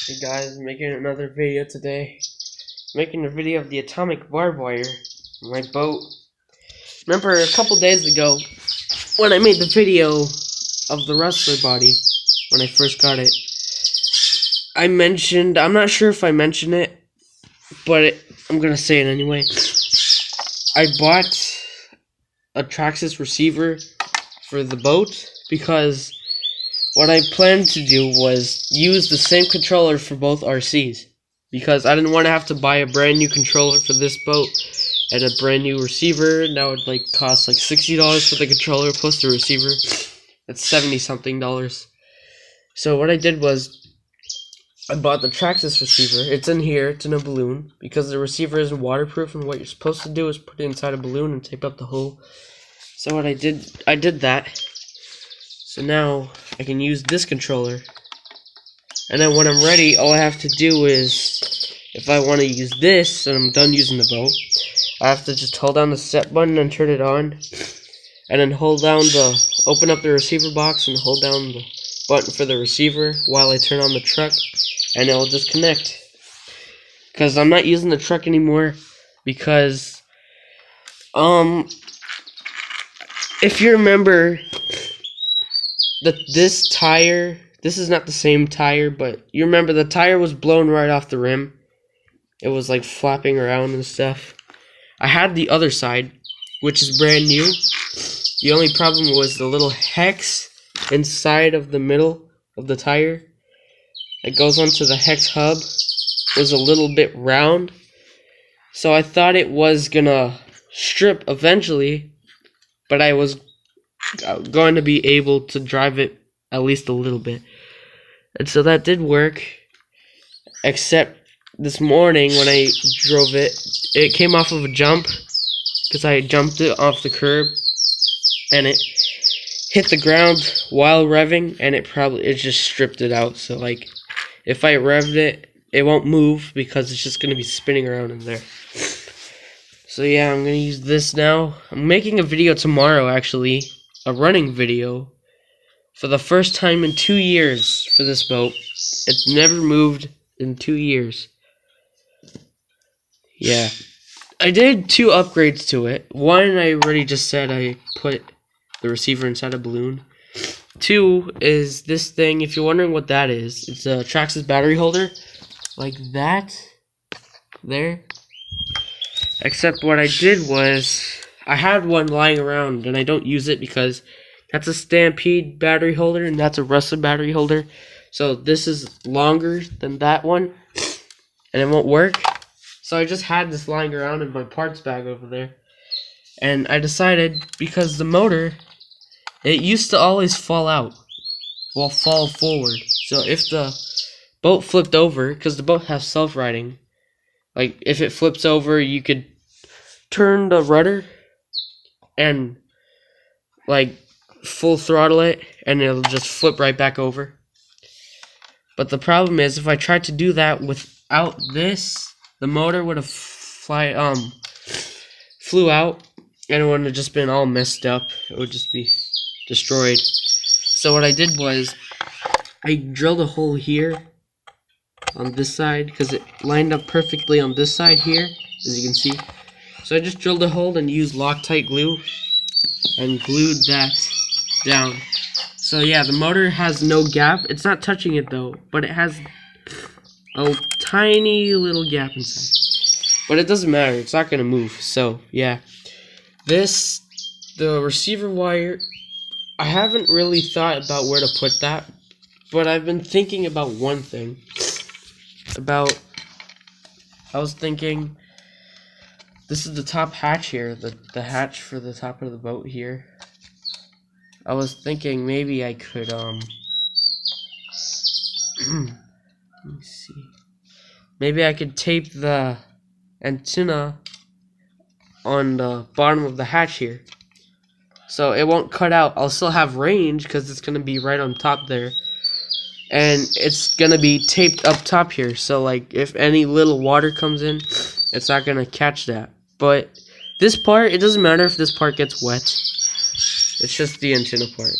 Hey guys, making another video today. Making a video of the atomic barbed wire on my boat. Remember a couple days ago when I made the video of the rustler body when I first got it. I'm not sure if I mentioned it, but I'm gonna say it anyway. I bought a Traxxas receiver for the boat because what I planned to do was use the same controller for both RCs, because I didn't want to have to buy a brand new controller for this boat and a brand new receiver. That would cost like $60 for the controller plus the receiver. That's $70 something. So what I did was I bought the Traxxas receiver. It's in here. It's in a balloon because the receiver isn't waterproof, and what you're supposed to do is put it inside a balloon and tape up the hole. So what I did that. So now I can use this controller, and then when I'm ready, all I have to do is, if I want to use this and I'm done using the boat, I have to just hold down the set button and turn it on, and then open up the receiver box and hold down the button for the receiver while I turn on the truck, and it'll just connect. Because I'm not using the truck anymore, because if you remember, this tire, this is not the same tire, but you remember the tire was blown right off the rim. It was like flapping around and stuff. I had the other side, which is brand new. The only problem was the little hex inside of the middle of the tire that goes onto the hex hub was a little bit round. So I thought it was gonna strip eventually, but I was going to be able to drive it at least a little bit, and so that did work, except this morning when I drove it, it came off of a jump because I jumped it off the curb and it hit the ground while revving, and it just stripped it out. So like if I revved it, it won't move because it's just going to be spinning around in there. So yeah, I'm going to use this now. I'm making a video tomorrow, actually, a running video for the first time in 2 years for this boat. It's never moved in 2 years. Yeah. I did 2 upgrades to it. One, I already just said I put the receiver inside a balloon. 2 is this thing. If you're wondering what that is, it's a Traxxas battery holder. Like that. There. Except what I did was, I had one lying around and I don't use it because that's a Stampede battery holder and that's a Rustler battery holder. So this is longer than that one and it won't work. So I just had this lying around in my parts bag over there. And I decided, because the motor, it used to always fall out. Well, fall forward. So if the boat flipped over, because the boat has self-riding, like if it flips over, you could turn the rudder and like full throttle it and it'll just flip right back over. But the problem is, if I tried to do that without this, the motor would have flew out and it wouldn't have just been all messed up. It would just be destroyed. So what I did was I drilled a hole here on this side because it lined up perfectly on this side here, as you can see. So I just drilled a hole and used Loctite glue and glued that down. So yeah, the motor has no gap. It's not touching it though, but it has a tiny little gap inside. But it doesn't matter, it's not gonna move. So yeah, the receiver wire, I haven't really thought about where to put that, but I've been thinking about one thing. I was thinking, this is the top hatch here, the hatch for the top of the boat here. I was thinking maybe I could, let me see. Maybe I could tape the antenna on the bottom of the hatch here, so it won't cut out. I'll still have range because it's going to be right on top there. And it's going to be taped up top here, so like if any little water comes in, it's not going to catch that. But this part, it doesn't matter if this part gets wet. It's just the antenna part.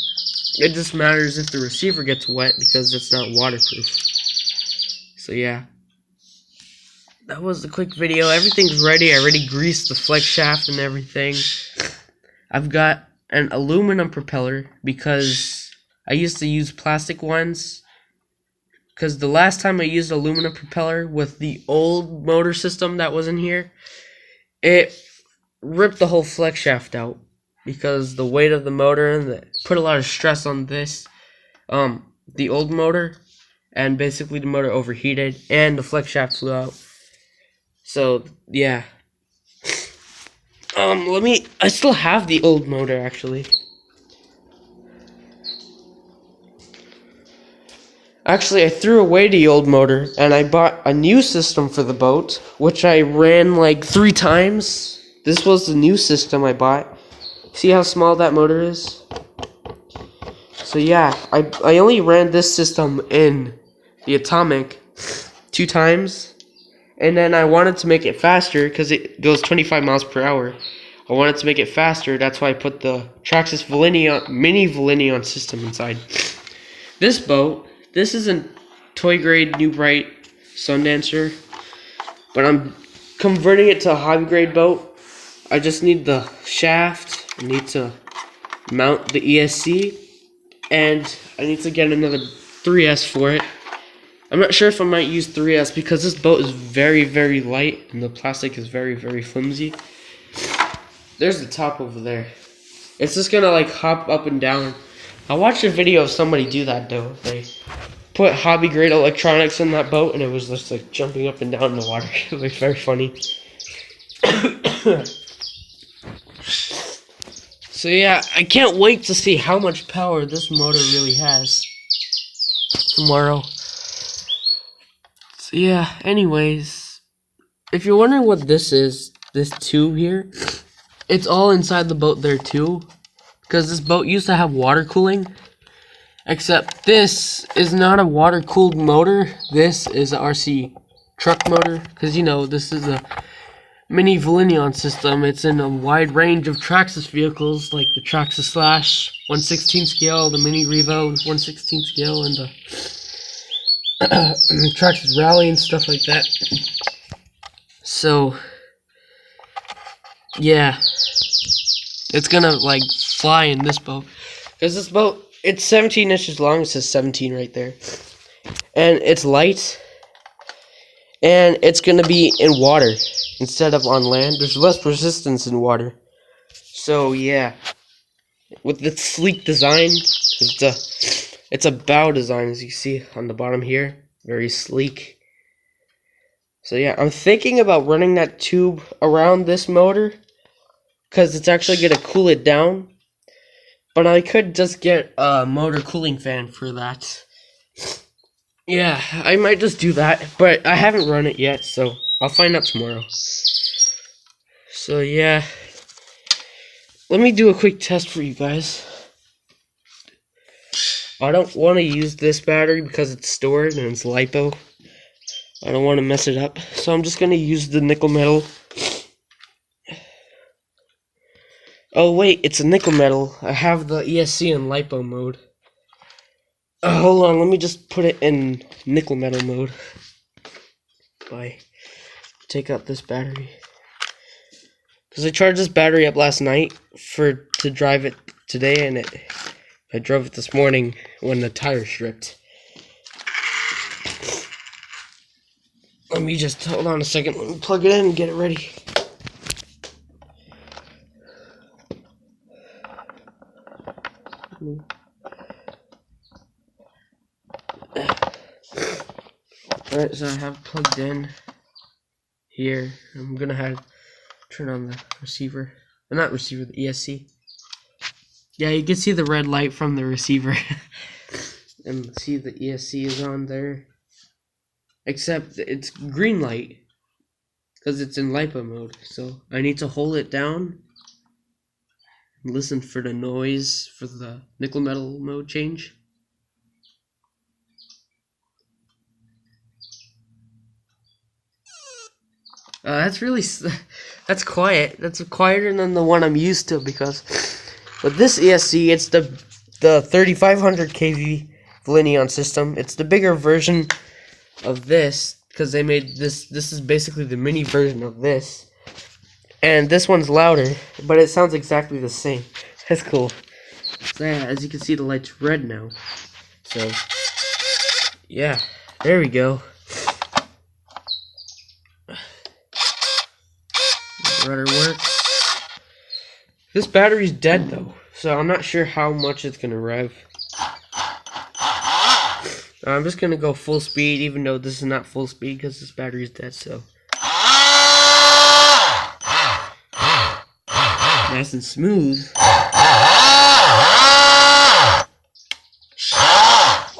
It just matters if the receiver gets wet because it's not waterproof. So yeah, that was the quick video. Everything's ready. I already greased the flex shaft and everything. I've got an aluminum propeller because I used to use plastic ones. Because the last time I used aluminum propeller with the old motor system that was in here, it ripped the whole flex shaft out because the weight of the motor and put a lot of stress on this, the old motor, and basically the motor overheated and the flex shaft flew out. So yeah, I still have the old motor actually. Actually, I threw away the old motor and I bought a new system for the boat, which I ran like 3 times. This was the new system I bought. See how small that motor is? So yeah, I only ran this system in the Atomic 2 times. And then I wanted to make it faster because it goes 25 miles per hour. I wanted to make it faster, that's why I put the Traxxas mini Volinion system inside. This boat, this is a toy grade New Bright Sundancer, but I'm converting it to a hobby grade boat. I just need the shaft, I need to mount the ESC, and I need to get another 3S for it. I'm not sure if I might use 3S because this boat is very, very light and the plastic is very, very flimsy. There's the top over there. It's just gonna like hop up and down. I watched a video of somebody do that though. They put hobby grade electronics in that boat and it was just like jumping up and down in the water. It was very funny. So yeah, I can't wait to see how much power this motor really has tomorrow. So yeah, anyways, if you're wondering what this is, this tube here, it's all inside the boat there too. Because this boat used to have water cooling, except this is not a water cooled motor. This is a RC truck motor, because you know this is a mini Volinion system. It's in a wide range of Traxxas vehicles, like the Traxxas Slash 1/16 scale, the Mini Revo 1/16 scale, and the Traxxas Rally and stuff like that. So yeah, it's gonna like fly in this boat, because this boat, it's 17 inches long. It says 17 right there, and it's light, and it's gonna be in water instead of on land. There's less resistance in water. So yeah, with the sleek design, it's a bow design, as you see on the bottom here, very sleek. So yeah, I'm thinking about running that tube around this motor, because it's actually going to cool it down. But I could just get a motor cooling fan for that. Yeah, I might just do that, but I haven't run it yet, so I'll find out tomorrow. So yeah, let me do a quick test for you guys. I don't want to use this battery because it's stored and it's LiPo. I don't want to mess it up, so I'm just going to use the nickel metal. Oh wait, it's a nickel metal. I have the ESC in LiPo mode. Hold on, let me just put it in nickel metal mode. Take out this battery. Because I charged this battery up last night to drive it today, and I drove it this morning when the tire stripped. Let me just hold on a second. Let me plug it in and get it ready. Alright, so I have plugged in here. I'm gonna turn on the receiver. Not receiver, the ESC. Yeah, you can see the red light from the receiver. And see the ESC is on there. Except it's green light, because it's in LiPo mode. So I need to hold it down and listen for the noise for the nickel metal mode change. That's quiet. That's quieter than the one I'm used to, because with this ESC, it's the 3500 kV Volinion system. It's the bigger version of this, because they made this. This is basically the mini version of this, and this one's louder, but it sounds exactly the same. That's cool. So yeah, as you can see, the light's red now. So yeah, there we go. Rudder works. This battery's dead though, so I'm not sure how much it's gonna rev. I'm just gonna go full speed, even though this is not full speed because this battery's dead. So nice and smooth.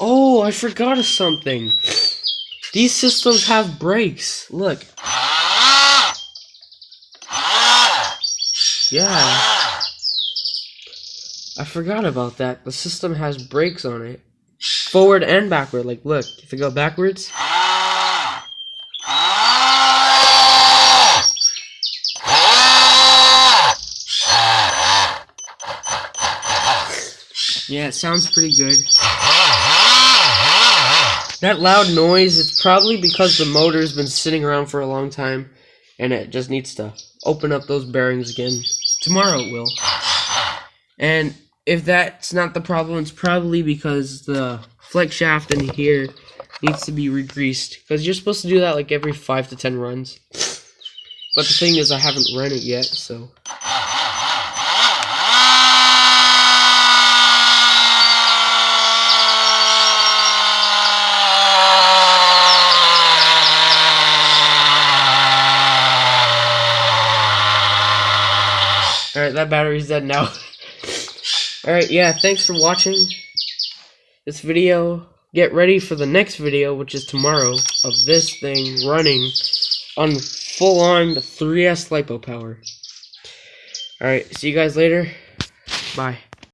Oh, I forgot of something. These systems have brakes. Look. Yeah. I forgot about that. The system has brakes on it. Forward and backward. Like, look. If I go backwards. Yeah, it sounds pretty good. That loud noise, it's probably because the motor's been sitting around for a long time and it just needs to open up those bearings again. Tomorrow it will. And if that's not the problem, it's probably because the flex shaft in here needs to be re-greased, because you're supposed to do that like every 5 to 10 runs. But the thing is, I haven't run it yet, so... Alright, that battery's dead now. Alright, yeah, thanks for watching this video. Get ready for the next video, which is tomorrow, of this thing running on full-on 3S LiPo power. Alright, see you guys later. Bye.